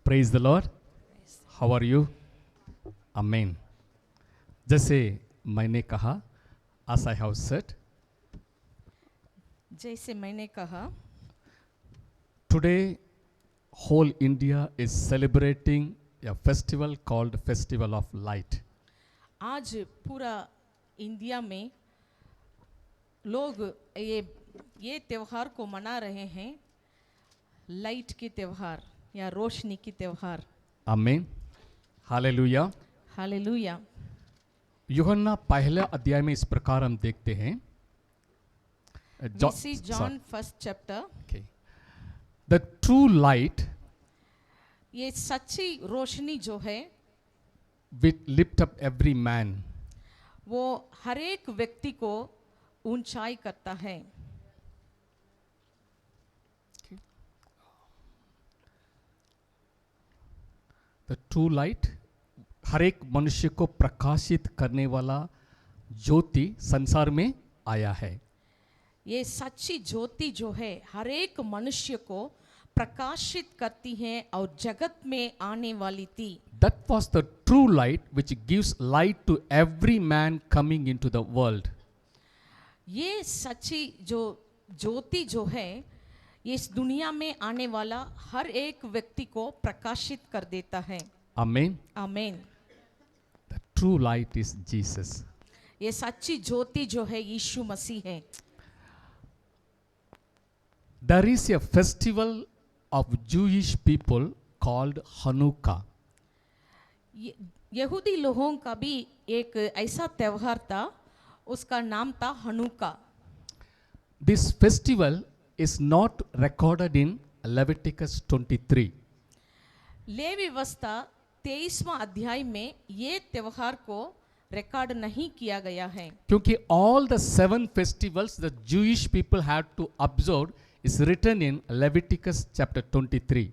Praise the Lord. How are you? Amen. जैसे मैंने कहा, as I have said, जैसे मैंने कहा, today whole India is celebrating a festival called Festival of Light. आज पूरा इंडिया में लोग ये त्योहार को मना रहे हैं, लाइट की त्योहार या रोशनी की त्योहार. Amen. Hallelujah. हालेलुया. यूहन्ना पहले अध्याय में इस प्रकार हम देखते हैं. We see John first chapter. Okay. The true light ये सच्ची रोशनी जो है will lift up every man. वो हर एक व्यक्ति को ऊंचाई करता है. The true light हर एक मनुष्य को प्रकाशित करने वाला ज्योति संसार में आया है. ये सच्ची ज्योति जो है हर एक मनुष्य को प्रकाशित करती है और जगत में आने वाली थी. That was the true light which gives light to every man coming into the world. ये सच्ची जो ज्योति जो है ये इस दुनिया में आने वाला हर एक व्यक्ति को प्रकाशित कर देता है. Amen. आमीन. The true light is Jesus. ये सच्ची ज्योति जो है यीशु मसीह है. There is a festival of Jewish people called Hanukkah. यहूदी लोगों का भी एक ऐसा त्योहार था, उसका नाम था Hanukkah. This festival is not recorded in Leviticus 23. लेवी व्यवस्था 23वां अध्याय में ये त्योहार को रिकॉर्ड नहीं किया गया है. क्योंकि all the 7 festivals the Jewish people had to observe is written in Leviticus chapter 23.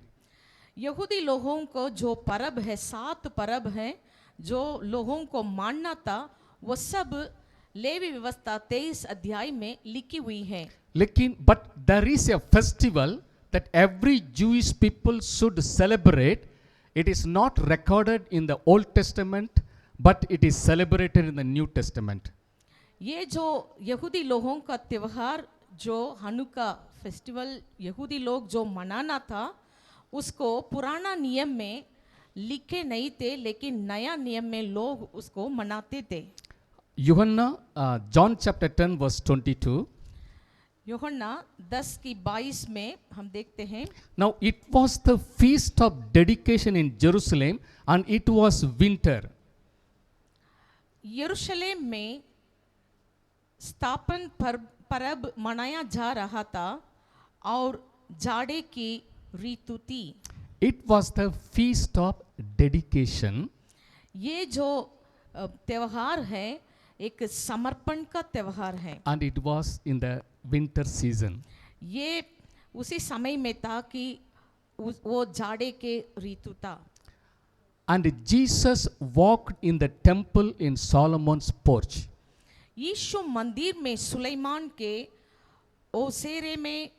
यहूदी लोगों को जो परब है, 7 परब हैं जो लोगों को मानना था, वो सब लेवी व्यवस्था 23 अध्याय में लिखी हुई है. लेकिन but there is a festival that every Jewish people should celebrate. It is not recorded in the Old Testament, but it is celebrated in the New Testament. ये जो यहूदी लोगों का त्योहार जो हनुका फेस्टिवल यहूदी लोग जो मनाना था, उसको पुराना नियम में लिखे नहीं थे, लेकिन नया नियम में लोग उसको मनाते थे. यूहन्ना John chapter 10 verse 22. यूहन्ना 10 की 22 में हम देखते हैं. Now it was the feast of dedication in Jerusalem and it was winter. यरूशलेम में स्थापन परब मनाया जा रहा था और जाड़े की ऋतु थी. It was the feast of dedication. ये जो त्योहार है एक समर्पण का त्योहार है. And it was in the winter season. ये उसी समय में था कि वो जाड़े के ऋतु था. And Jesus walked in the temple in Solomon's porch. यीशु मंदिर में सुलेमान के ओसेरे में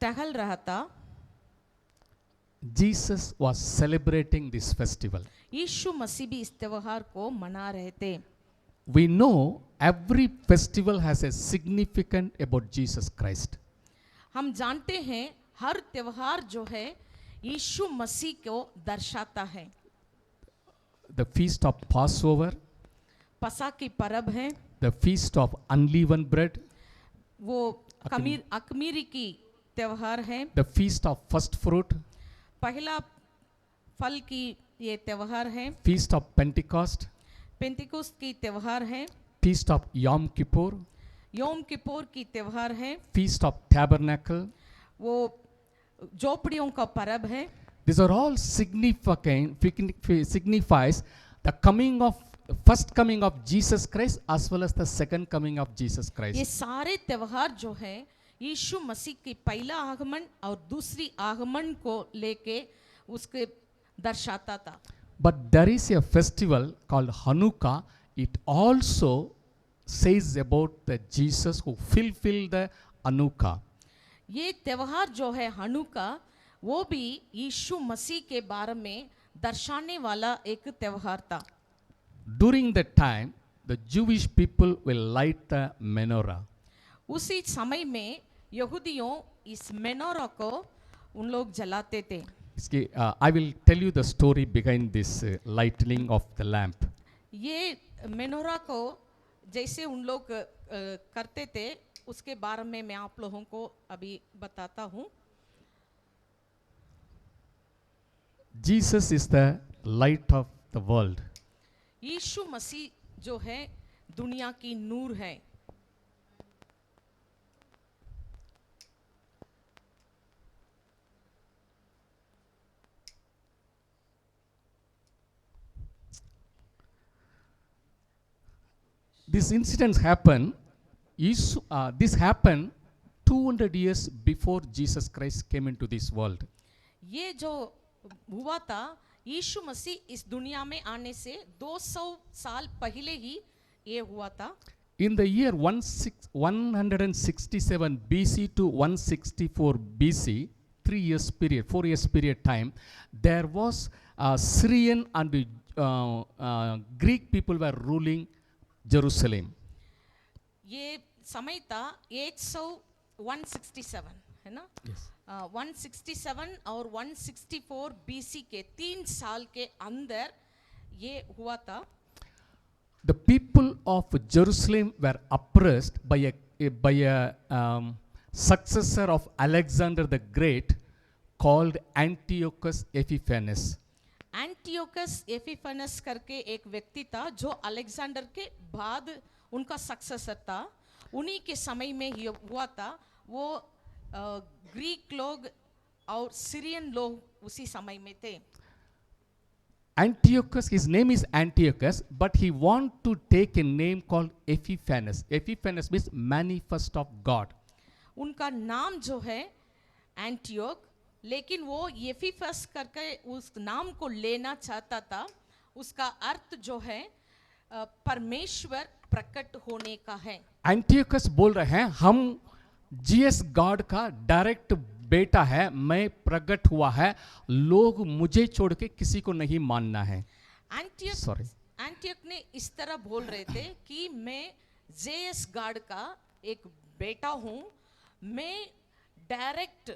टहल रहा था. Jesus was celebrating this festival. यीशु मसीह भी इस त्योहार को मना रहे थे. We know every festival has a significance about Jesus Christ. हम जानते हैं हर त्योहार जो है यीशु मसीह को दर्शाता है. The feast of Passover, पसा की परब है, the feast of unleavened bread, वो अखमीरी की त्योहार है, the feast of first fruit, पहला फल की ये त्योहार है, feast of Pentecost, पेंतिकुस्त की त्योहार है, feast of Yom Kippur, योम किपोर की त्योहार है, feast of tabernacle. वो झोपड़ियों का परब है. These are all signifies the coming of first coming of Jesus Christ as well as the second coming of Jesus Christ. ये सारे त्योहार जो है यीशु मसीह की पहला आगमन और दूसरी आगमन को लेके उसके दर्शाता था. But there is a festival called Hanukkah. It also says about the Jesus who fulfilled the Hanukkah. ये त्योहार जो है हनुका वो भी यीशु मसीह के बारे में दर्शाने वाला एक त्योहार था। During that time, the Jewish people will light the menorah. उसी समय में यहूदियों इस मेनोरा को उन लोग जलाते थे। I will tell you the story behind this lighting of the lamp. ये मेनोरा को जैसे उन लोग करते थे उसके बारे में मैं आप लोगों को अभी बताता हूँ। Jesus is the light of the world. यीशु मसीह जो है दुनिया की नूर है। This incident happened. This happened 200 years before Jesus Christ came into this world. ये जो हुआ था यीशु मसीह इस दुनिया में आने से 200 साल पहले ही ये हुआ था। In the year 167 BC to 164 BC, 4 years period time, there was Syrian and Greek people were ruling Jerusalem. ये समय था 167 है ना? Yes. 167 और 164 BC के 3 साल के अंदर ये हुआ था। The people of Jerusalem were oppressed by a successor of Alexander the Great called Antiochus Epiphanes. Antiochus Epiphanes करके एक व्यक्ति था जो अलेक्जेंडर के बाद उनका सक्सेसर था। उन्हीं के समय में ये हुआ था। वो ग्रीक लोग और सीरियन लोग उसी समय में थे। Antiochus, his name is Antiochus, but he want to take a name called Epiphanes. Epiphanes means manifest of God. उनका नाम जो है एंटियोक, लेकिन वो एपिफस करके उस नाम को लेना चाहता था। उसका अर्थ जो है परमेश्वर प्रकट होने का है। Antiochus बोल रहे हैं हम जीएस गॉड का डायरेक्ट बेटा है, मैं प्रकट हुआ है, लोग मुझे छोड़ के किसी को नहीं मानना है। एंटियोक ने इस तरह बोल रहे थे कि मैं जेएस गॉड का एक बेटा हूँ, मैं डायरेक्ट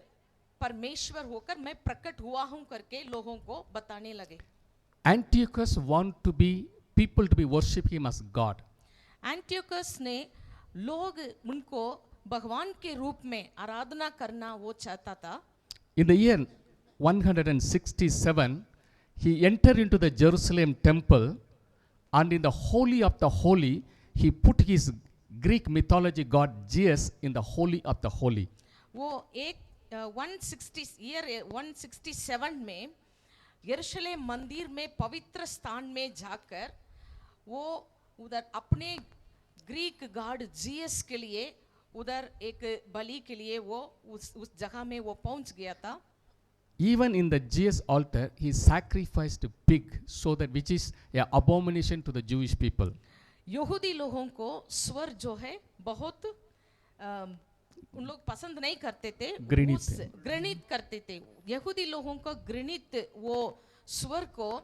परमेश्वर होकर मैं प्रकट हुआ हूँ करके लोगों को बताने लगे। Antiochus want to be people to be worship him as God. Antiochus ने लोग उनको भगवान के रूप में आराधना करना वो चाहता था। In the year 167, he entered into the Jerusalem temple, and in the holy of the holy, he put his Greek mythology god Zeus in the holy of the holy. वो एक 167 में यरूशलेम मंदिर में पवित्र स्थान में जाकर वो उधर अपने ग्रीक गॉड जीएस के लिए उधर एक बलि के लिए वो उस जगह में वो पहुंच गया था। Even in the Zeus altar, he sacrificed a pig, so that which is an abomination to the Jewish people. यहूदी लोगों को स्वर जो है बहुत उन लोग पसंद नहीं करते थे, घृणित करते थे। यहूदी लोगों को घृणित वो स्वर को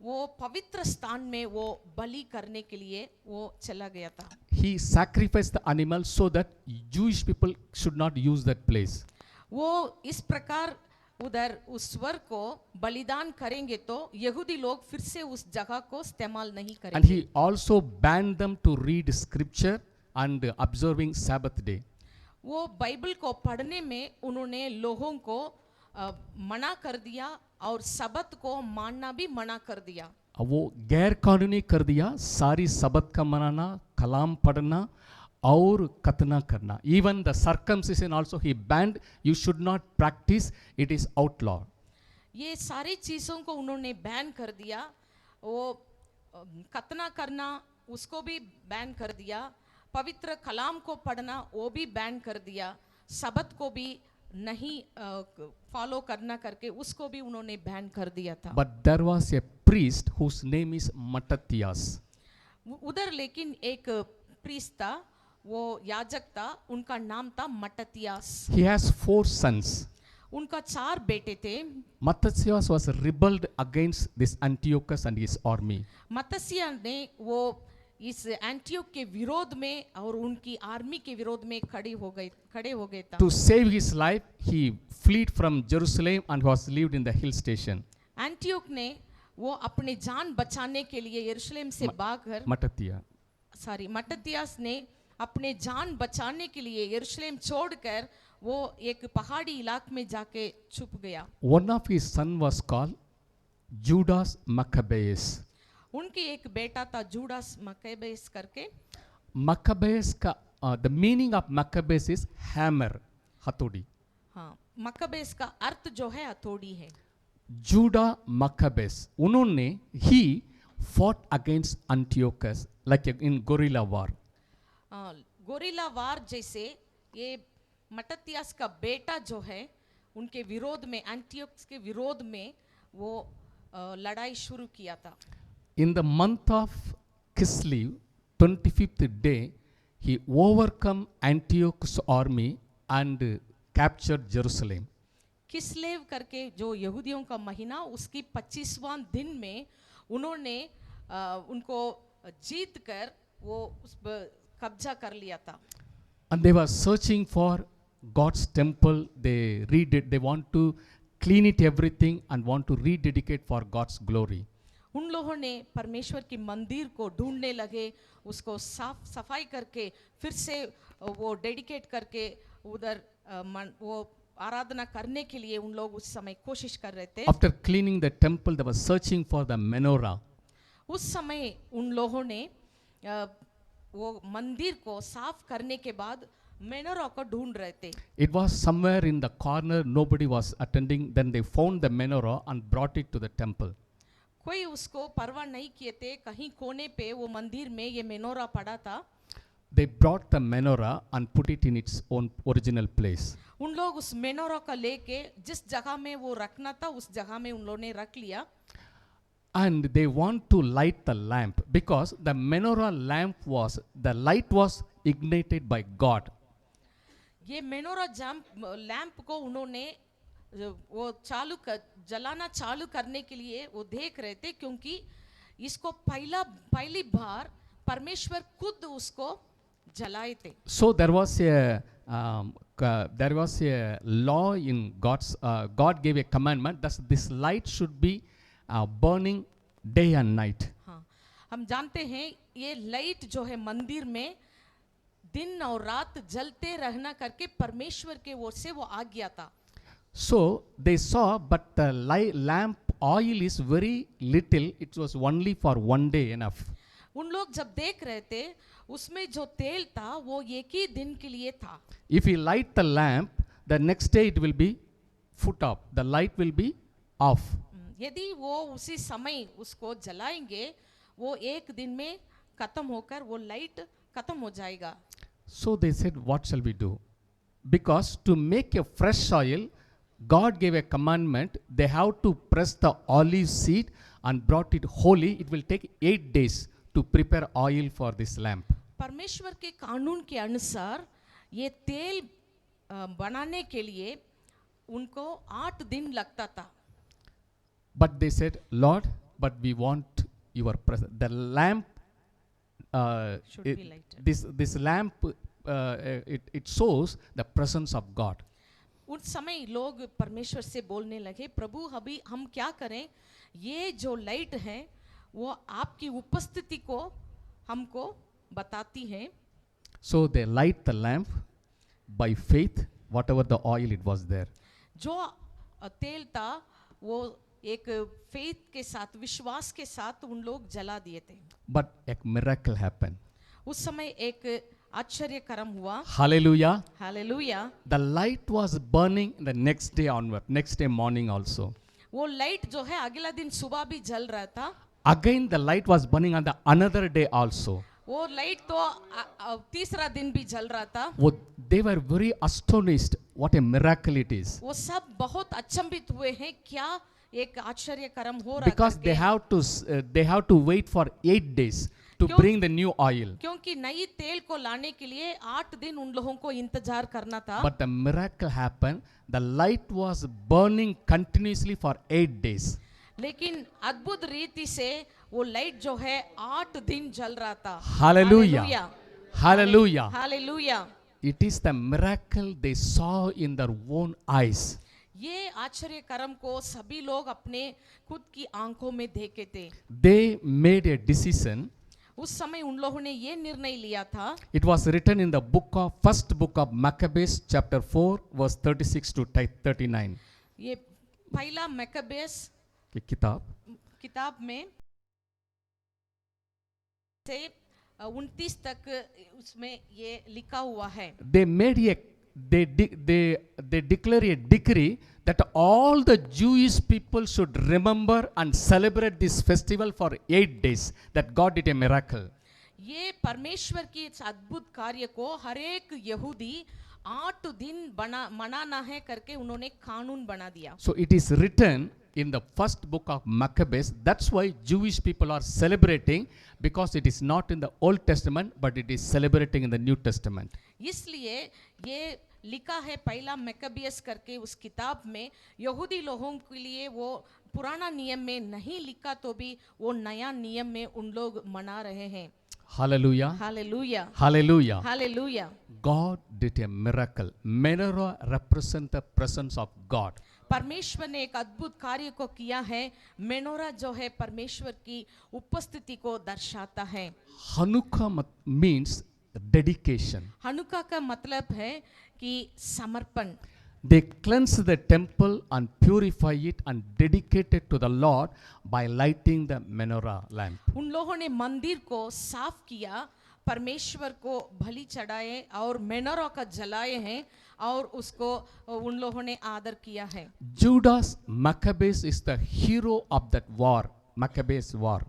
वो पवित्र स्थान में वो बलि करने के लिए वो चला गया था। He sacrificed the animal so that Jewish people should not use that place. वो इस प्रकार उधर उस स्वर को बलिदान करेंगे तो यहूदी लोग फिर से उस जगह को इस्तेमाल नहीं करेंगे। And he also banned them to read scripture and observing Sabbath day. वो बाइबल को पढ़ने में उन्होंने लोगों को मना कर दिया और सबत को मानना भी मना कर दिया। वो गैर कानूनी कर दिया, सारी सबत का मनाना, कलाम पढ़ना और खतना करना। Even the circumcision also he banned. You should not practice. It is outlawed. ये सारी चीज़ों को उन्होंने बैन कर दिया। वो खतना करना उसको भी बैन कर दिया, पवित्र कलाम को पढ़ना वो भी बैन कर दिया, सबत को भी नहीं फॉलो करना करके उसको भी उन्होंने बैन कर दिया था। But there was a priest whose name is Mattathias. उधर लेकिन एक प्रीस्ट था, वो याजक था, उनका नाम था मट्टथियास। He has 4 sons. उनका 4 बेटे थे। Matthias was rebelled against this Antiochus and his army. मत्तसिया ने वो इस एंटियोक के विरोध में और उनकी आर्मी के विरोध में खड़े हो गए था। To save his life, he fled from Jerusalem and was lived in the hill station. Antioch ने वो अपने जान बचाने के लिए यरूशलेम से भागकर मत्तथियास ने अपने जान बचाने के लिए यरूशलेम छोड़कर वो एक पहाड़ी इलाके में जाके छुप गया। One of his son was called Judas Maccabeus. उनकी एक बेटा था जूडास मक्केबेस करके। Maccabeus का the meaning of Maccabeus is hammer, हथौड़ी. हाँ, मक्केबेस का अर्थ जो है हथौड़ी है। Judah Maccabeus, उन्होंने he fought against Antiochus like in guerrilla war. Guerrilla war जैसे ये मत्तथियास का बेटा जो है उनके विरोध में एंटियोकस के विरोध में वो लड़ाई शुरू किया था। In the month of Kislev, 25th day, he overcome Antiochus army and captured Jerusalem. किस्लेव करके जो यहूदियों का महीना उसकी 25वां दिन में उन्होंने उनको जीत कर वो उस कब्जा कर लिया था। And they were searching for God's temple. They want to clean it everything and want to rededicate for God's glory. उन लोगों ने परमेश्वर की मंदिर को ढूंढने लगे, उसको साफ सफाई करके फिर से वो डेडिकेट करके उधर वो आराधना करने के लिए उन लोग उस समय कोशिश कर रहे थे। After cleaning the temple, they were searching for the menorah. उस समय उन लोगों ने वो मंदिर को साफ करने के बाद मेनोरा को ढूंढ रहे थे। It was somewhere in the corner, nobody was attending. Then they found the menorah and brought it to the temple. कोई उसको परवाह नहीं किए थे, कहीं कोने पे वो मंदिर में ये मेनोरा पड़ा था। They brought the menorah and put it in its own original place. उन लोग उस मेनोरा को लेके जिस जगह में वो रखना था उस जगह में उन लोगों ने रख लिया। And they want to light the lamp because the menorah lamp the light was ignited by God. ये मेनोरा लैंप को उन्होंने वो जलाना चालू करने के लिए वो देख रहे थे, क्योंकि इसको पहली बार परमेश्वर खुद उसको जलाए थे। So there was a law in God gave a commandment that this light should be burning day and night. हाँ, हम जानते हैं ये लाइट जो है मंदिर में दिन और रात जलते रहना करके परमेश्वर के ओर से वो आ गया था। So they saw, but the lamp oil is very little. It was only for one day enough. उन लोग जब देख रहे थे उसमें जो तेल था वो एक ही दिन के लिए था। If you light the lamp, the next day it will be put off. The light will be off. यदि वो उसी समय उसको जलाएंगे वो एक दिन में खत्म होकर वो लाइट खत्म हो जाएगा। So they said, what shall we do? Because to make a fresh oil, God gave a commandment. They have to press the olive seed and brought it holy. It will take 8 days to prepare oil for this lamp. परमेश्वर के कानून के अनुसार ये तेल बनाने के लिए उनको 8 दिन लगता था। But they said, Lord, but we want your presence. The lamp should be lighted. This lamp it shows the presence of God. उस समय लोग परमेश्वर से बोलने लगे, प्रभु अभी हम क्या करें, ये जो लाइट है वो आपकी उपस्थिति को हमको बताती है। So they light the lamp by faith, whatever the oil it was there. जो तेल था वो एक फेथ के साथ, विश्वास के साथ उन लोग जला दिए थे। But a miracle happened. उस समय एक आश्चर्य कर्म हुआ। Hallelujah. Hallelujah. The light was burning the next day onward, next day morning also. वो लाइट जो है अगला दिन सुबह भी जल रहा था। Again the light was burning on the another day also. वो लाइट तो तीसरा दिन भी जल रहा था। They were very astonished. What a miracle it is. वो सब बहुत अचंभित हुए हैं, क्या एक आश्चर्य कर्म हो रहा है। Because they have to wait for 8 days to bring the new oil. क्योंकि नई तेल को लाने के लिए 8 दिन उन लोगों को इंतजार करना था। But the miracle happened. The light was burning continuously for 8 days. लेकिन अद्भुत रीति से वो लाइट जो है 8 दिन जल रहा था। Hallelujah. Hallelujah. Hallelujah. It is the miracle they saw in their own eyes. ये आश्चर्य कर्म को सभी लोग अपने खुद की आंखों में देखे थे। They made a decision. उस समय उन लोगों ने ये निर्णय लिया था। It was written in the first book of Maccabees, chapter 4, verse 36 to 39. ये पहला मैकबेस की किताब में से 29 तक उसमें ये लिखा हुआ है। They declare a decree that all the Jewish people should remember and celebrate this festival for 8 days, that God did a miracle. ये परमेश्वर की इस अद्भुत कार्य को हर एक यहूदी 8 दिन मनाना है करके उन्होंने कानून बना दिया। So it is written in the first book of Maccabees. That's why Jewish people are celebrating, because it is not in the Old Testament but it is celebrating in the New Testament. इसलिए ये लिखा है पहला मैकबियस करके उस किताब में। यहूदी लोगों के लिए वो पुराना नियम में नहीं लिखा तो भी वो नया नियम में उन लोग मना रहे हैं। Hallelujah. Hallelujah. Hallelujah. Hallelujah. God did a miracle. Menorah represents the presence of God. परमेश्वर ने एक अद्भुत कार्य को किया है। मेनोरा जो है परमेश्वर की उपस्थिति को दर्शाता है। Hanukkah means dedication. हनुका का मतलब है कि समर्पण। They cleanse the temple and purify it and dedicate it to the Lord by lighting the menorah lamp. उन लोगों ने मंदिर को साफ किया, परमेश्वर को बलि चढ़ाए और मेनोरा का जलाए हैं और उसको उन लोगों ने आदर किया है। Judas Maccabees is the hero of that war, Maccabees war.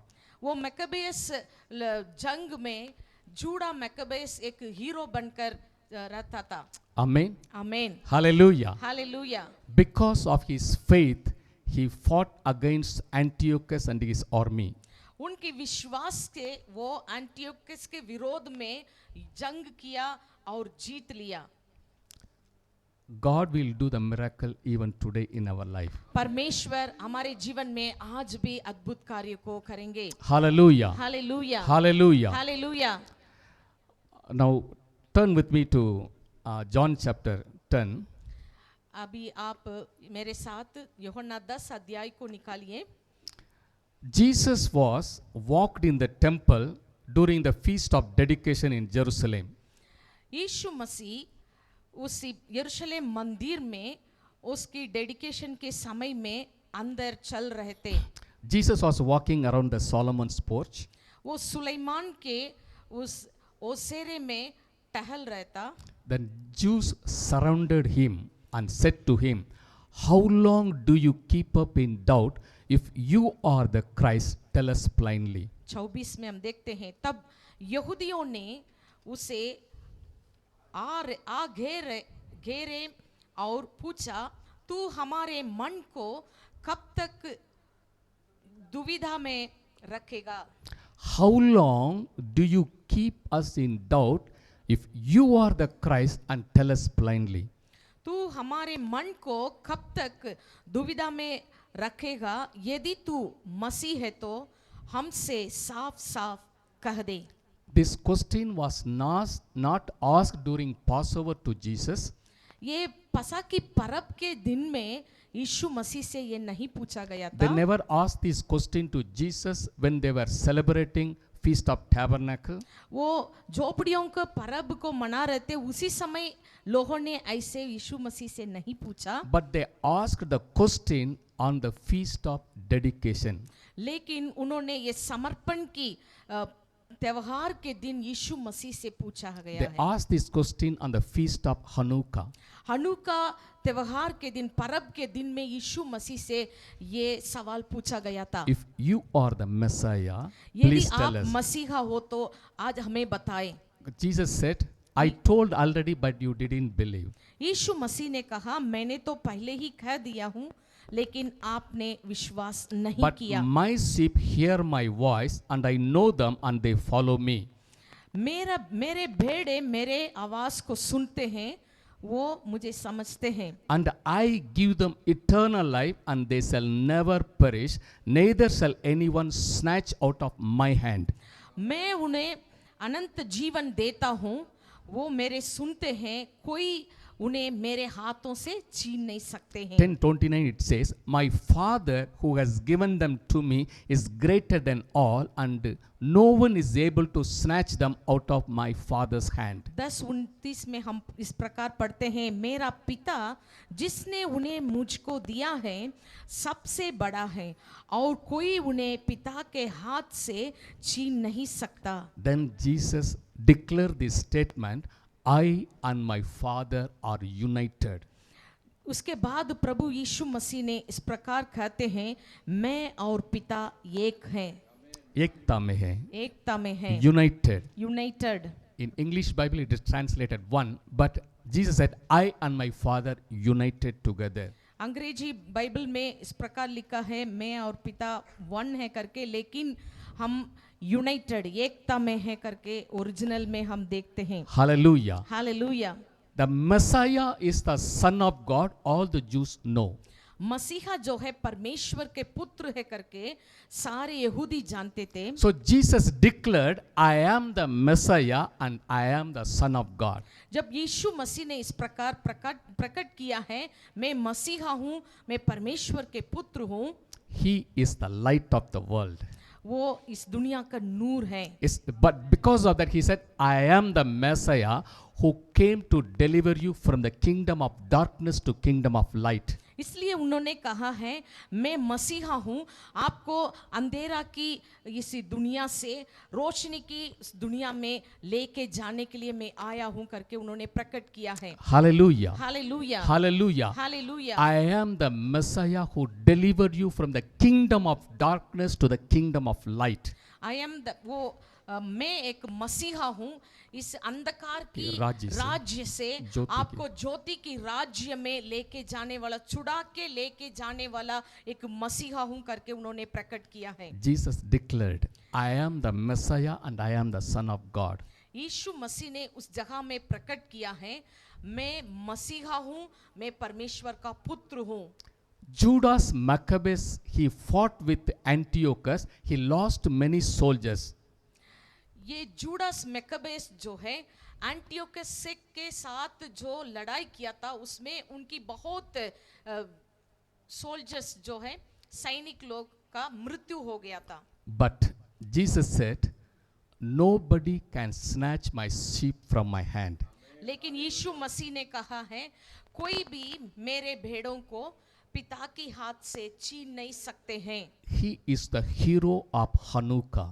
वो मैकबेस जंग में जूडा मैकबेस एक हीरो बनकर रहता था। Amen. आमीन। Hallelujah. Hallelujah. Because of his faith, he fought against Antiochus and his army. उनके विश्वास से वो एंटियोकस के विरोध में जंग किया और जीत लिया। God will do the miracle even today in our life. परमेश्वर हमारे जीवन में आज भी अद्भुत कार्य को करेंगे। Hallelujah. Hallelujah. Hallelujah. Hallelujah. Now turn with me to John chapter 10. अभी आप मेरे साथ यूहन्ना 10 अध्याय को निकालिए। Jesus was walked in the temple during the feast of dedication in Jerusalem. यीशु मसीह उस यरूशलेम मंदिर में उसकी डेडिकेशन के समय में अंदर चल रहे थे। Jesus was walking around the Solomon's porch. वो सुलेमान के उस ओसेरे में टहल रहता। Then Jews surrounded him and said to him, "How long do you keep up in doubt? If you are the Christ, tell us plainly." 24 में हम देखते हैं, तब यहूदियों ने उसे घेरे और पूछा, तू हमारे मन को कब तक दुविधा में रखेगा? How long do you keep us in doubt? If you are the Christ, and tell us plainly. तू हमारे मन को कब तक दुविधा में रखेगा? यदि तू मसीह है तो हमसे साफ साफ कह दे। This question was not asked during Passover to Jesus. ये पसा की परब के दिन में यीशु मसीह से ये नहीं पूछा गया था। They never asked this question to Jesus when they were celebrating Feast of Tabernacle. वो झोपड़ियों का परब को मना रहे थे, उसी समय लोगों ने ऐसे यीशु मसीह से नहीं पूछा। But they asked the question on the Feast of Dedication. लेकिन उन्होंने ये समर्पण की त्योहार के दिन यीशु मसीह से पूछा गया They है। asked this question on the Feast of Hanukkah. Hanukkah त्योहार के दिन, परब के दिन में यीशु मसीह से ये सवाल पूछा गया था। If you are the Messiah, यदि please आप tell us. मसीहा हो तो आज हमें बताएं। Jesus said, "I told already, but you didn't believe." यीशु मसीह ने कहा, मैंने तो पहले ही कह दिया हूँ लेकिन आपने विश्वास नहीं But किया। my sheep hear my voice, and I know them, and they follow me. मेरे भेड़े मेरे आवाज को सुनते हैं, वो मुझे समझते हैं। And I give them eternal life, and they shall never perish, neither shall anyone snatch out of my hand. मैं उन्हें अनंत जीवन देता हूँ, वो मेरे सुनते हैं, कोई उन्हें मेरे हाथों से छीन नहीं सकते हैं। 10:29 it says, my Father who has given them to me is greater than all, and no one is able to snatch them out of my Father's hand. 10:29 में हम इस प्रकार पढ़ते हैं, मेरा पिता जिसने उन्हें मुझको दिया है सबसे बड़ा है, और कोई उन्हें पिता के हाथ से छीन नहीं सकता। Then Jesus declared this statement, I and my Father are united. उसके बाद प्रभु यीशु मसीह ने इस प्रकार कहते हैं, मैं और पिता एक हैं, एकता में है, एकता में हैं, united. United. In English Bible it is translated one, but Jesus said, I and my Father united together. अंग्रेजी बाइबल में इस प्रकार लिखा है, मैं और पिता वन है करके, लेकिन हम यूनाइटेड एकता में है करके ओरिजिनल में हम देखते हैं। Hallelujah. Hallelujah. The Messiah is the Son of God, all the Jews know. मसीहा जो है परमेश्वर के पुत्र है करके सारे यहूदी जानते थे। So Jesus declared, I am the Messiah and I am the Son of God. जब यीशु मसीह ने इस प्रकार प्रकट किया है, मैं मसीहा हूँ, मैं परमेश्वर के पुत्र हूँ, He is the light of the world. वो इस दुनिया का नूर है। But because of that, he said, I am the Messiah who came to deliver you from the kingdom of darkness to kingdom of light. इसलिए उन्होंने कहा है, मैं मसीहा हूँ, आपको अंधेरा की इस दुनिया से रोशनी की इस दुनिया में लेके जाने के लिए मैं आया हूँ करके उन्होंने प्रकट किया है। Hallelujah. Hallelujah, Hallelujah. Hallelujah. I am the Messiah who delivered you from the kingdom of darkness to the kingdom of light. I am the मैं एक मसीहा हूँ, इस अंधकार की राज्य से आपको ज्योति की राज्य में लेके जाने वाला, छुड़ा के लेके जाने वाला एक मसीहा हूँ करके उन्होंने प्रकट किया है। Jesus declared, I am the Messiah and I am the Son of God. यीशु मसीह ने उस जगह में प्रकट किया है, मैं मसीहा हूँ, मैं परमेश्वर का पुत्र हूँ। Judas Maccabeus, he fought with Antiochus. He lost many soldiers. ये जूडास मैकबेस जो है एंटियोकस के साथ जो लड़ाई किया था, उसमें उनकी बहुत सोल्जर्स जो है सैनिक लोग का मृत्यु हो गया था। But Jesus said, nobody can snatch my sheep from my hand. लेकिन यीशु मसीह ने कहा है, कोई भी मेरे भेड़ों को पिता के हाथ से छीन नहीं सकते हैं। He is the hero of Hanukkah.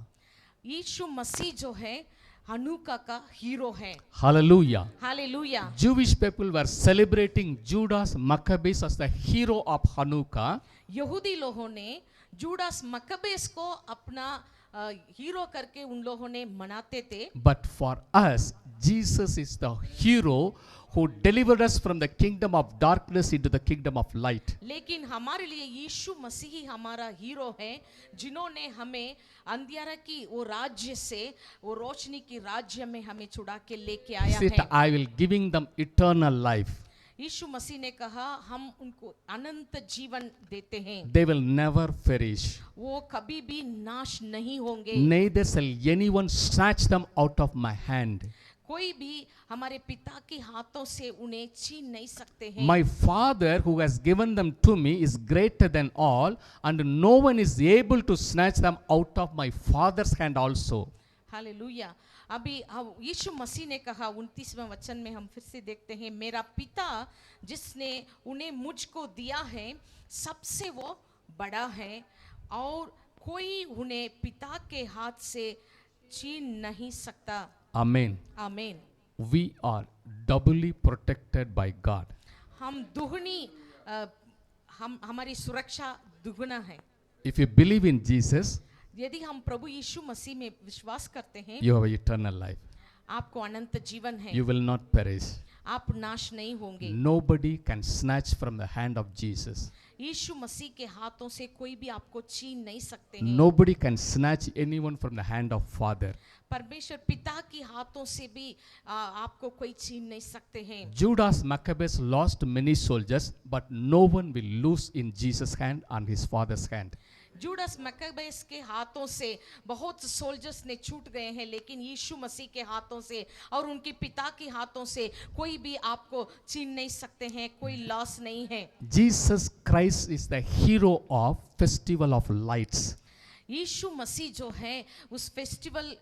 यीशु मसीह जो है हनुका का हीरो है। Hallelujah. Hallelujah. Jewish people were celebrating Judas Maccabeus as the hero of Hanukkah. यहूदी लोगों ने जूडास मकबेस को अपना हीरो करके उन लोगों ने मनाते थे। But for us, Jesus is the hero who delivered us from the kingdom of darkness into the kingdom of light. लेकिन हमारे लिए यीशु मसीह ही हमारा हीरो है, जिन्होंने हमें अंधियारा की वो राज्य से वो रोशनी की राज्य में हमें छुड़ा के लेके आया He said, है। I will giving them eternal life. यीशु मसीह ने कहा, हम उनको अनंत जीवन देते हैं, They will never perish. वो कभी भी नाश नहीं होंगे, Neither shall anyone snatch them out of my hand. कोई भी हमारे पिता के हाथों से उन्हें छीन नहीं सकते हैं। My Father who has given them to me is greater than all, and no one is able to snatch them out of my Father's hand also. Hallelujah. अभी यीशु मसीह ने कहा 29वें वचन में हम फिर से देखते हैं, मेरा पिता जिसने उन्हें मुझको दिया है सबसे वो बड़ा है, और कोई उन्हें पिता के हाथ से छीन नहीं सकता। Amen. आमीन। We are doubly protected by God. हम दुगनी हमारी सुरक्षा दुगना है। If you believe in Jesus, यदि हम प्रभु यीशु मसीह में विश्वास करते हैं, you have eternal life. आपको अनंत जीवन है, You will not perish. आप नाश नहीं होंगे। Nobody can snatch from the hand of Jesus. यीशु मसीह के हाथों से कोई भी आपको छीन नहीं सकते हैं। Nobody can snatch anyone from the hand of Father. परमेश्वर पिता के हाथों से भी आपको कोई छीन नहीं सकते हैं। Judas Maccabeus lost many soldiers, but no one will lose in Jesus' hand and his Father's hand. Judas Maccabeus के हाथों से बहुत सोल्जर्स ने छूट गए हैं, लेकिन यीशु मसीह के हाथों से और उनके पिता के हाथों से कोई भी आपको छीन नहीं सकते हैं, कोई लॉस नहीं है। Jesus Christ is the hero of Festival of Lights. यीशु मसीह जो है उस फेस्टिवल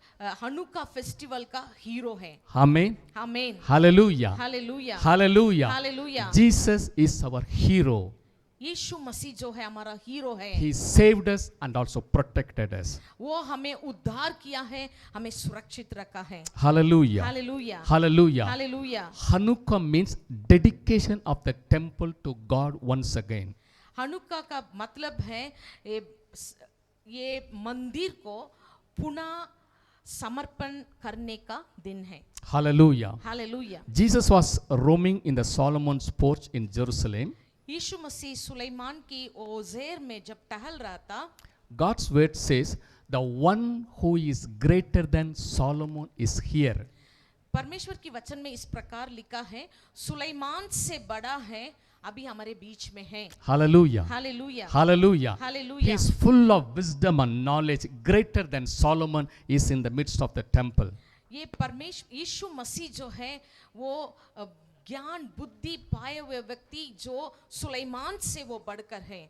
हनुका फेस्टिवल का हीरो है। Amen. आमीन। Hallelujah. Hallelujah. Hallelujah. Hallelujah. Jesus is our hero. यीशु मसीह जो है हमारा हीरो है। He saved us and also protected us. वो हमें उद्धार किया है, हमें सुरक्षित रखा है। Hallelujah. Hallelujah. Hallelujah. Hallelujah. Hanukkah means dedication of the temple to God once again. Hanukkah का मतलब है ये मंदिर को पुनः समर्पण करने का दिन है। Hallelujah. Hallelujah. Jesus was roaming in the Solomon's porch in Jerusalem. यीशु मसीह सुलेमान की ओजेर में जब टहल रहा था, God's word says, the one who is greater than Solomon is here. परमेश्वर की वचन में इस प्रकार लिखा है, सुलेमान से बड़ा है अभी हमारे बीच में है। Hallelujah. Hallelujah. Hallelujah. He hallelujah. is full of wisdom and knowledge. Greater than Solomon is in the midst of the temple. ये परमेश्वर यीशु मसीह जो है वो ज्ञान बुद्धि पाए हुए व्यक्ति जो सुलेमान से वो बढ़कर है।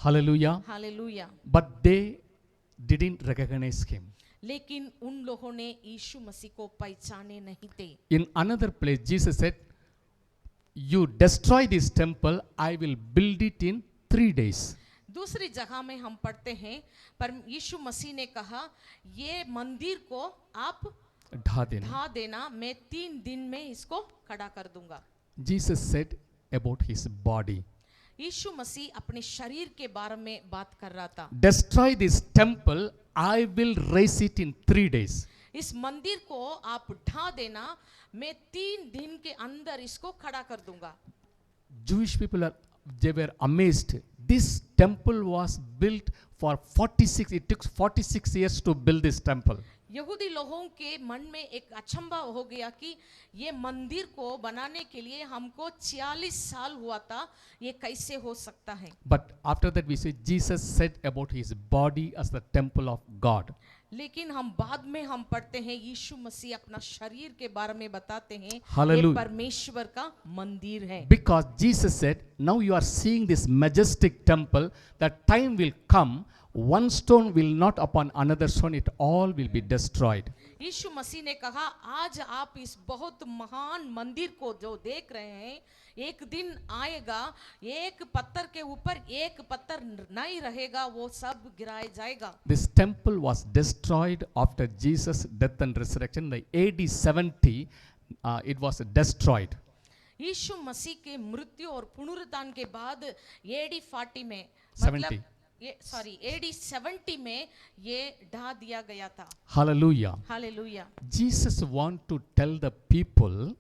Hallelujah. Hallelujah. But they didn't recognize him. लेकिन उन लोगों ने यीशु मसीह को पहचाने नहीं थे। In another place, Jesus said, you destroy this temple, I will build it in 3 days. दूसरी जगह में हम पढ़ते हैं, पर यीशु मसीह ने कहा ये मंदिर को आप ढा देना, मैं 3 दिन में इसको खड़ा कर दूंगा। Jesus said about his body. यीशु मसीह अपने शरीर के बारे में बात कर रहा था। Destroy this temple, I will raise it in 3 days. इस मंदिर को आप ढा देना, मैं 3 दिन के अंदर इसको खड़ा कर दूंगा। Jewish people they were amazed. This temple was built for 46. It took 46 years to build this temple. यहूदी लोगों के मन में एक अचंभा हो गया कि ये मंदिर को बनाने के लिए हमको 46 साल हुआ था, ये कैसे हो सकता है। But after that we see Jesus said about his body as the temple of God. लेकिन हम बाद में हम पढ़ते हैं यीशु मसीह अपना शरीर के बारे में बताते हैं, ये Hallelujah. परमेश्वर का मंदिर है। Because Jesus said, now you are seeing this majestic temple, the time will come, one stone will not upon another stone, it all will be destroyed. यीशु मसीह ने कहा आज आप इस बहुत महान मंदिर को जो देख रहे हैं, एक दिन आएगा एक पत्थर के ऊपर एक पत्थर नहीं रहेगा, वो सब गिराया जाएगा। This temple was destroyed after Jesus' death and resurrection. The AD 70, it was destroyed. यीशु मसीह के मृत्यु और पुनरुत्थान के बाद AD 40 में 70. AD 70 में ये ढा दिया गया था। Hallelujah. Hallelujah. Jesus want to tell the people,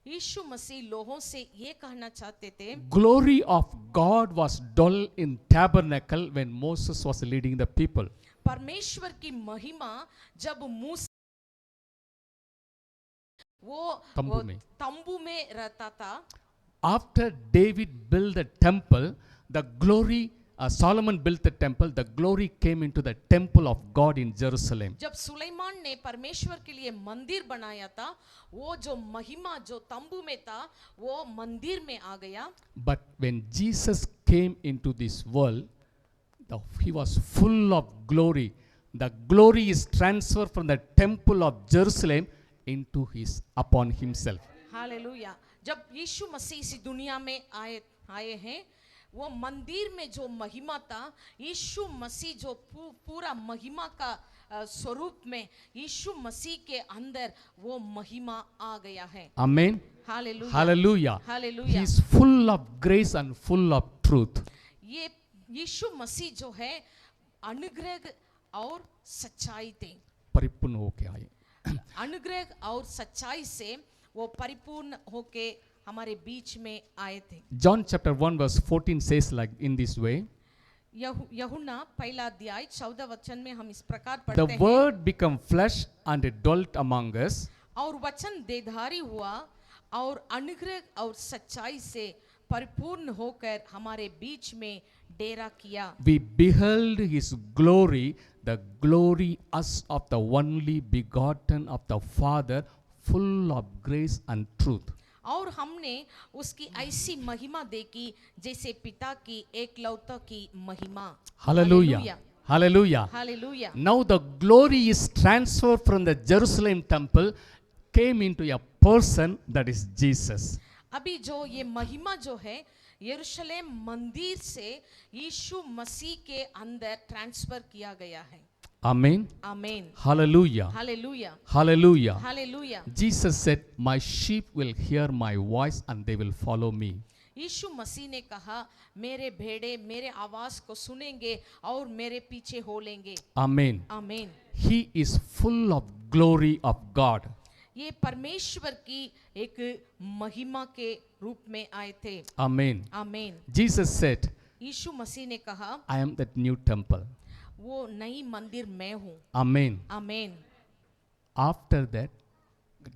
यीशु मसीह लोगों से ये कहना चाहते थे, glory of God was dull in tabernacle when Moses was leading the people. परमेश्वर की महिमा जब मूसा वो तंबू में रहता था। After David built the temple, the glory Solomon built the temple, the glory came into the temple of God in Jerusalem. जब सुलेमान ने परमेश्वर के लिए मंदिर बनाया था, वो जो महिमा जो तंबू में था वो मंदिर में आ गया। But when Jesus came into this world, he was full of glory. The glory is transferred from the temple of Jerusalem into upon himself. Hallelujah. जब यीशु मसीह इस दुनिया में आए हैं, वो मंदिर में जो महिमा था, यीशु मसीह जो पूरा महिमा का स्वरूप में यीशु मसीह के अंदर वो महिमा आ गया है। Amen. Hallelujah. Hallelujah. Hallelujah. He is full of grace and full of truth. ये यीशु मसीह जो है अनुग्रह और सच्चाई थे। परिपूर्ण होके आए। अनुग्रह और सच्चाई से वो परिपूर्ण होके हमारे बीच में आए थे। John chapter 1 verse 14 says like in this way, यूहन्ना पहला अध्याय 14 वचन में हम इस प्रकार the पढ़ते हैं, word became flesh and dwelt among us. और वचन देहधारी हुआ और अनुग्रह और सच्चाई से परिपूर्ण होकर हमारे बीच में डेरा किया। We beheld his glory, the glory as of the only begotten of the Father, full of grace and truth. और हमने उसकी ऐसी महिमा देखी जैसे पिता की एकलौता की महिमा। Hallelujah. Hallelujah. Hallelujah. Now the glory is transferred from the Jerusalem temple, came into a person, that is Jesus. अभी जो ये महिमा जो है यरूशलेम मंदिर से यीशु मसीह के अंदर ट्रांसफर किया गया है। Amen. आमीन। Hallelujah. Hallelujah. Hallelujah. Hallelujah. Jesus said, my sheep will hear my voice and they will follow me. यीशु मसीह ने कहा मेरे भेड़े मेरे आवाज को सुनेंगे और मेरे पीछे हो लेंगे। Amen. आमीन। He is full of glory of God. ये परमेश्वर की एक महिमा के रूप में आए थे। Amen. आमीन। Jesus said, यीशु मसीह ने कहा I am that new temple. वो नई मंदिर मैं हूँ। Amen. आमीन। After that,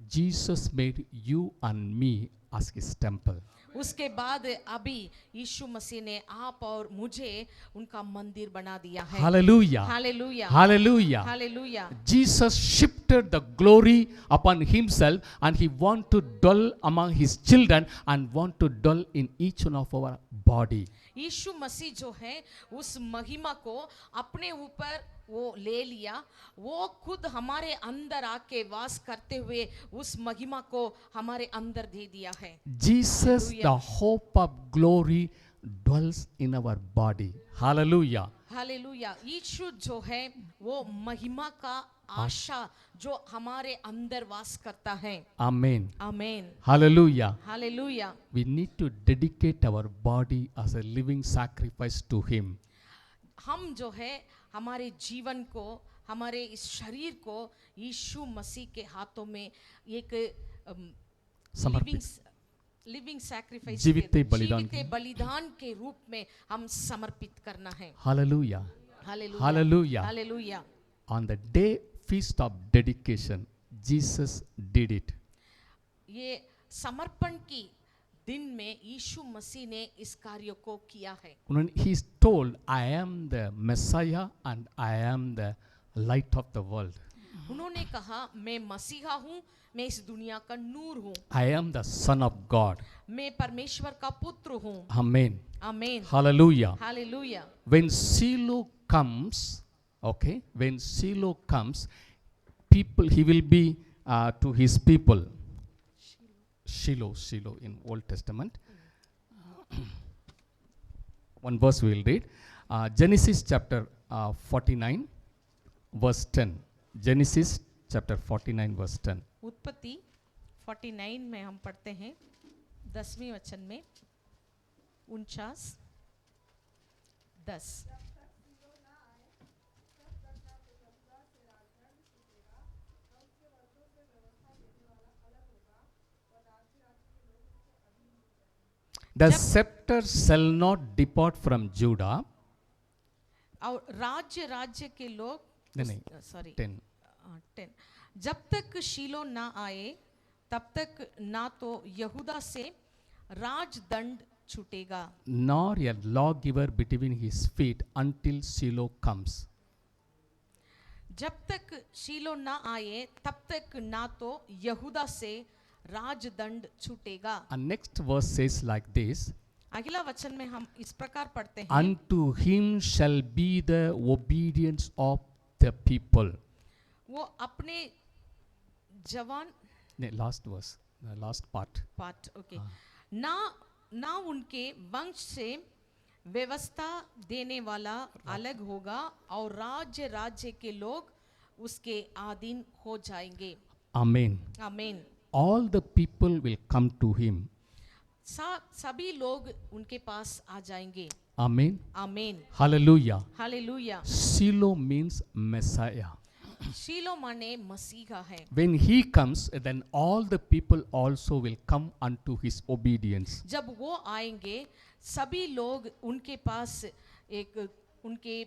Jesus made you and me as his temple. उसके बाद अभी यीशु मसीह ने आप और मुझे उनका मंदिर बना दिया है। Hallelujah. Hallelujah. Hallelujah. Hallelujah. Jesus shifted the glory upon himself and he want to dwell among his children and want to dwell in each one of our body. यीशु मसीह जो है उस महिमा को अपने ऊपर वो ले लिया, वो खुद हमारे अंदर आके वास करते हुए उस महिमा को हमारे अंदर दे दिया है। Jesus, Hallelujah. the hope of glory, dwells in our body. Hallelujah. Hallelujah. यीशु जो है वो महिमा का आशा जो हमारे अंदर वास करता है। Amen. आमीन। Hallelujah. Hallelujah. We need to dedicate our body as a living sacrifice to him. हम जो है हमारे जीवन को, हमारे इस शरीर को यीशु मसीह के हाथों में एक समर्पित। लिविंग सैक्रिफाइस, जीवित बलिदान बलिदान के रूप में हम समर्पित करना है। Hallelujah. Hallelujah. Hallelujah. Hallelujah. On the day feast of dedication, Jesus did it. ये समर्पण की दिन में यीशु मसीह ने इस कार्य को किया है। When he is told, I am the Messiah and I am the light of the world. उन्होंने कहा मैं मसीहा हूँ, मैं इस दुनिया का नूर हूँ, I am the Son of God. मैं परमेश्वर का पुत्र हूँ। Amen. आमीन। Hallelujah. Hallelujah. When Shiloh comes, okay, when Shiloh comes, people, he will be to his people. Shiloh in Old Testament. One verse we will read. Genesis chapter 49, verse 10. Genesis chapter 49, verse 10. उत्पत्ति 49 में हम पढ़ते हैं 10वें वचन में 49:10। The scepter shall not depart from Judah. और राज्य के लोग नहीं, सॉरी 10. 10 जब तक शीलो ना आए तब तक ना तो यहूदा से राजदंड छूटेगा, Nor a lawgiver between his feet until Shiloh comes. जब तक शीलो ना आए तब तक ना तो यहूदा से राजदंड छूटेगा। And next verse says like this. अगला वचन में हम इस प्रकार पढ़ते हैं, Unto him shall be the obedience of the people. वो अपने जवान Last verse, the last part. पाठ ओके ना उनके वंश से व्यवस्था देने वाला अलग होगा और राज्य के लोग उसके अधीन हो जाएंगे। Amen. आमीन। All the people will come to him. सभी लोग उनके पास आ जाएंगे। Amen. आमीन। Hallelujah. Hallelujah. Shiloh means Messiah. शीलो माने मसीहा है। When he comes, then all the people also will come unto his obedience. जब वो आएंगे सभी लोग उनके पास एक उनके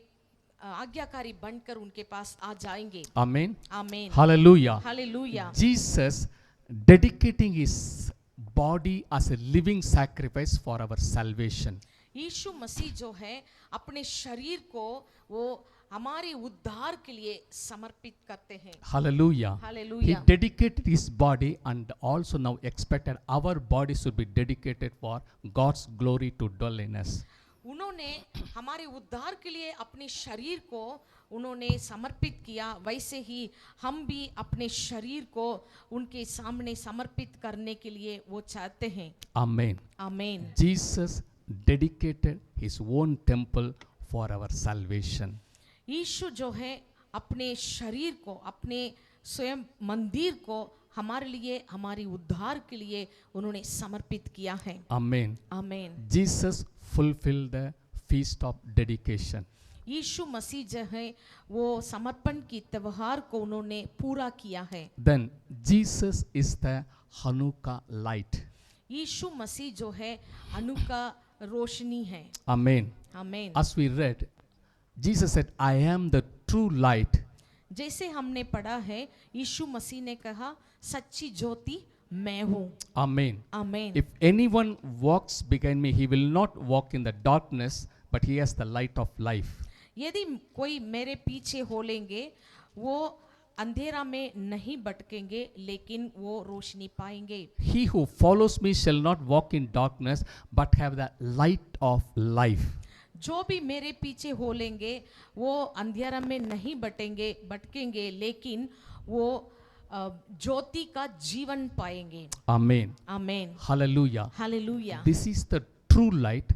आज्ञाकारी बनकर उनके पास आ जाएंगे। Amen. आमीन। Hallelujah. Hallelujah. Jesus dedicating his body as a living sacrifice for our salvation. यीशु मसीह जो है अपने शरीर को वो हमारे उद्धार के लिए समर्पित करते हैं। Hallelujah. He hallelujah. dedicated his body and also now expected our body should be dedicated for God's glory to dwell in us. उन्होंने हमारे उद्धार के लिए अपने शरीर को उन्होंने समर्पित किया, वैसे ही हम भी अपने शरीर को उनके सामने समर्पित करने के लिए वो चाहते हैं। Amen. आमीन। Jesus dedicated his own temple for our salvation. यीशु जो है अपने शरीर को अपने स्वयं मंदिर को हमारे लिए हमारी उद्धार के लिए उन्होंने समर्पित किया है। Amen. आमीन। Jesus fulfilled the feast of dedication. यीशु मसीह जो है वो समर्पण की त्योहार को उन्होंने पूरा किया है। Then Jesus is the Hanukkah light. यीशु मसीह जो है अनुका रोशनी है। Amen. आमीन। As we read, Jesus said, I am the true light. जैसे हमने पढ़ा है यीशु मसीह ने कहा सच्ची ज्योति मैं हूँ। Amen. आमीन। If anyone walks behind me, he will not walk in the darkness, but he has the light of life. यदि कोई मेरे पीछे हो लेंगे वो अंधेरा में नहीं भटकेंगे लेकिन वो रोशनी पाएंगे। He who follows me shall not walk in darkness, but have the light of life. जो भी मेरे पीछे हो लेंगे वो अंधेरा में नहीं भटकेंगे लेकिन वो ज्योति का जीवन पाएंगे। Amen. आमीन। Hallelujah. Hallelujah. This is the true light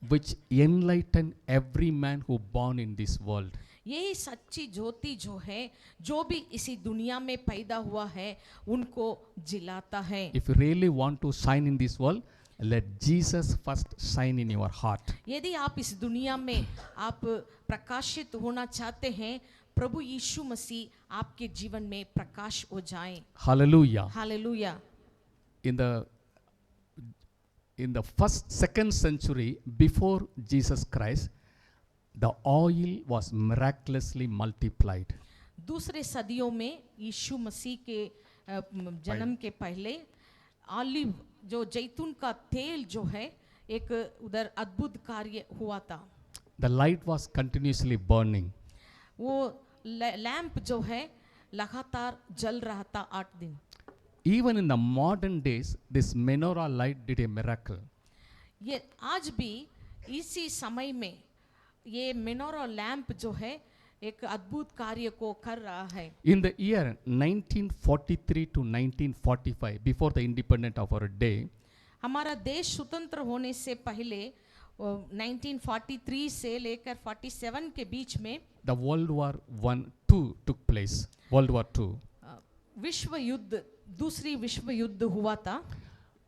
which enlighten every man who born in this world. यही सच्ची ज्योति जो है जो भी इसी दुनिया में पैदा हुआ है उनको जिलाता है। If you really want to shine in this world, let Jesus first shine in your heart. यदि आप इस दुनिया में आप प्रकाशित होना चाहते हैं प्रभु यीशु मसीह आपके जीवन में प्रकाश हो जाएं। Hallelujah. Hallelujah. In the second century before Jesus Christ, the oil was miraculously multiplied. दूसरे सदियों में यीशु मसीह के जन्म के पहले ऑलिव जो जैतून का तेल जो है एक उधर अद्भुत कार्य हुआ था। The light was continuously burning. वो लैंप जो है लगातार जल रहा था 8 दिन। Even in the modern days, this menorah light did a miracle. ये आज भी इसी समय में ये मेनोरा लैंप जो है एक अद्भुत कार्य को कर रहा है। In the year 1943 to 1945, before the independence of our day, हमारा देश स्वतंत्र होने से पहले 1943 से लेकर 47 के बीच में the World War II took place. World War II. विश्व युद्ध दूसरी विश्व युद्ध हुआ था।